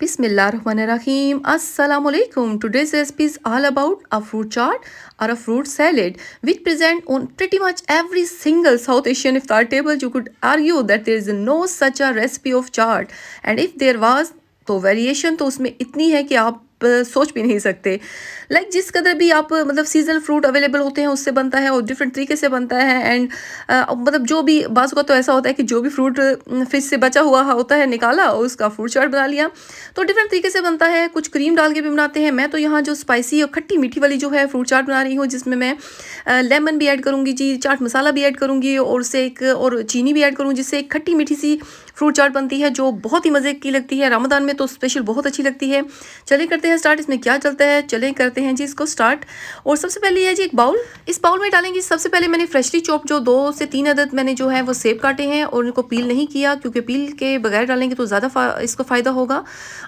Bismillahirrahmanirrahim. Assalamualaikum. Today's recipe is all about a fruit chaat or a fruit salad, which present on pretty much every single South Asian iftar table. You could argue that there is no such a recipe of chaat, and if there was, तो variation तो उसमें इतनी है कि आप सोच भी नहीं सकते। जिस कदर भी आप मतलब सीजनल फ्रूट अवेलेबल होते हैं उससे बनता है और डिफरेंट तरीके से बनता है। एंड मतलब जो भी बाज़ का तो ऐसा होता है कि जो भी फ्रूट फ्रिज से बचा हुआ होता है निकाला और उसका फ्रूट चाट बना लिया, तो डिफरेंट तरीके से बनता है। कुछ क्रीम डाल के भी बनाते हैं। मैं तो यहाँ जो स्पाइसी और खट्टी मीठी वाली जो है फ्रूट चाट बना रही हूँ, जिसमें मैं लेमन भी ऐड करूँगी जी, चाट मसाला भी ऐड करूँगी और उससे एक और चीनी भी ऐड करूँगी, जिससे एक खट्टी मीठी सी फ्रूट चाट बनती है जो बहुत ही मज़े की लगती है। रमज़ान में तो स्पेशल बहुत अच्छी लगती है। चलिए करते हैं स्टार्ट। इसमें क्या चलता है, चलें करते हैं जी इसको स्टार्ट। और सबसे पहले है जी एक बाउल। इस बाउल में डालेंगे सबसे पहले मैंने फ्रेशली चॉप जो 2 से 3 अदद मैंने जो है वो सेब काटे हैं और उनको पील नहीं किया, क्योंकि पील के बगैर डालेंगे तो ज़्यादा इसको फ़ायदा होगा।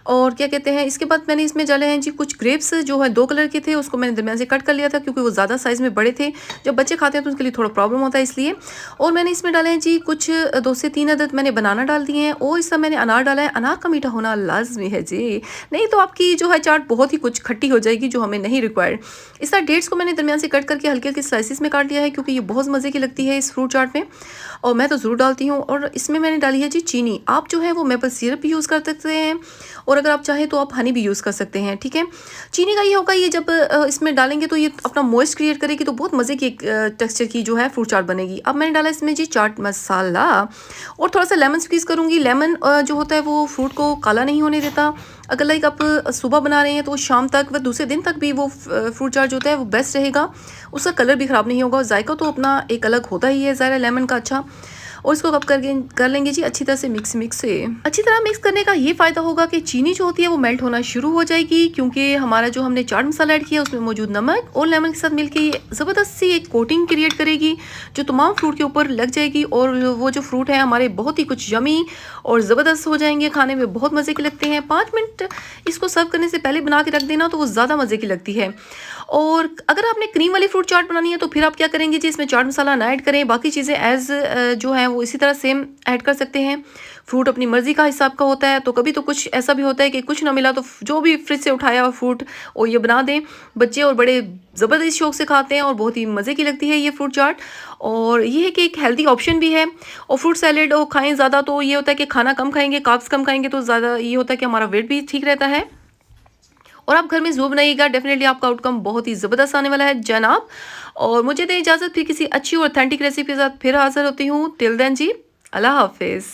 और क्या कहते हैं, इसके बाद मैंने इसमें डाले हैं जी कुछ ग्रेप्स जो है 2 कलर के थे, उसको मैंने दरमियान से कट कर लिया था क्योंकि वो ज़्यादा साइज़ में बड़े थे। जब बच्चे खाते हैं तो उनके लिए थोड़ा प्रॉब्लम होता है इसलिए। और मैंने इसमें डाले हैं जी कुछ 2 से 3 अदद मैंने बनाना डाल दिए हैं और इस मैंने अनार डाला है। अनार का मीठा होना लाजमी है जी, नहीं तो आपकी जो है चाट बहुत ही कुछ खट्टी हो जाएगी, जो हमें नहीं रिक्वायर्ड। इस तरह डेट्स को मैंने दरमियान से कट करके हल्के हल्के स्लाइसिस में काट लिया है, क्योंकि ये बहुत मज़े की लगती है इस फ्रूट चाट में और मैं तो ज़रूर डालती हूँ। और इसमें मैंने डाली है जी चीनी। आप जो है वो मेपल सिरप भी यूज़ कर सकते हैं और अगर आप चाहें तो आप हनी भी यूज़ कर सकते हैं, ठीक है। चीनी का ये होगा, ये जब इसमें डालेंगे तो ये अपना मॉइस्ट क्रिएट करेगी, तो बहुत मज़े की एक टेक्सचर की जो है फ्रूट चाट बनेगी। अब मैंने डाला इसमें जी चाट मसाला और थोड़ा सा लेमन स्क्वीज़ करूँगी। लेमन जो होता है वो फ्रूट को काला नहीं होने देता। अगर आप सुबह बना रहे हैं तो शाम तक व दूसरे दिन तक भी वो फ्रूट चाट जो होता है वो बेस्ट रहेगा, उसका कलर भी ख़राब नहीं होगा। जायका तो अपना एक अलग होता ही है ज़ाहिर लेमन का अच्छा। और इसको कब कर लेंगे जी अच्छी तरह से मिक्स से। अच्छी तरह मिक्स करने का ये फ़ायदा होगा कि चीनी जो होती है वो मेल्ट होना शुरू हो जाएगी, क्योंकि हमारा जो हमने चाट मसाला ऐड किया उसमें मौजूद नमक और लेमन के साथ मिलके ये ज़बरदस्त सी एक कोटिंग क्रिएट करेगी जो तमाम फ्रूट के ऊपर लग जाएगी। और वो जो फ्रूट है हमारे बहुत ही कुछ यमी और ज़बरदस्त हो जाएंगे, खाने में बहुत मज़े के लगते हैं। 5 मिनट इसको सर्व करने से पहले बना के रख देना तो वो ज़्यादा मज़े की लगती है। और अगर आपने क्रीम वाली फ्रूट चाट बनानी है तो फिर आप क्या करेंगे जी, इसमें चाट मसाला ना ऐड करें, बाकी चीज़ें एज़ जो है वो इसी तरह सेम ऐड कर सकते हैं। फ्रूट अपनी मर्ज़ी का हिसाब का होता है, तो कभी तो कुछ ऐसा भी होता है कि कुछ ना मिला तो जो भी फ्रिज से उठाया हुआ फ्रूट और ये बना दें। बच्चे और बड़े ज़बरदस्त शौक से खाते हैं और बहुत ही मज़े की लगती है ये फ्रूट चाट। और ये है कि एक हेल्दी ऑप्शन भी है। और फ्रूट सैलेड और खाएं ज़्यादा तो ये होता है कि खाना कम खाएंगे, कार्ब्स कम खाएंगे, तो ज़्यादा ये होता है कि हमारा वेट भी ठीक रहता है। और आप घर में ज़रूर बनाइएगा, डेफिनेटली आपका आउटकम बहुत ही ज़बरदस्त आने वाला है जनाब। और मुझे दें इजाज़त, फिर किसी अच्छी और ऑथेंटिक रेसिपी के साथ फिर हाज़िर होती हूँ। टिल देन जी, अल्लाह हाफ़िज़।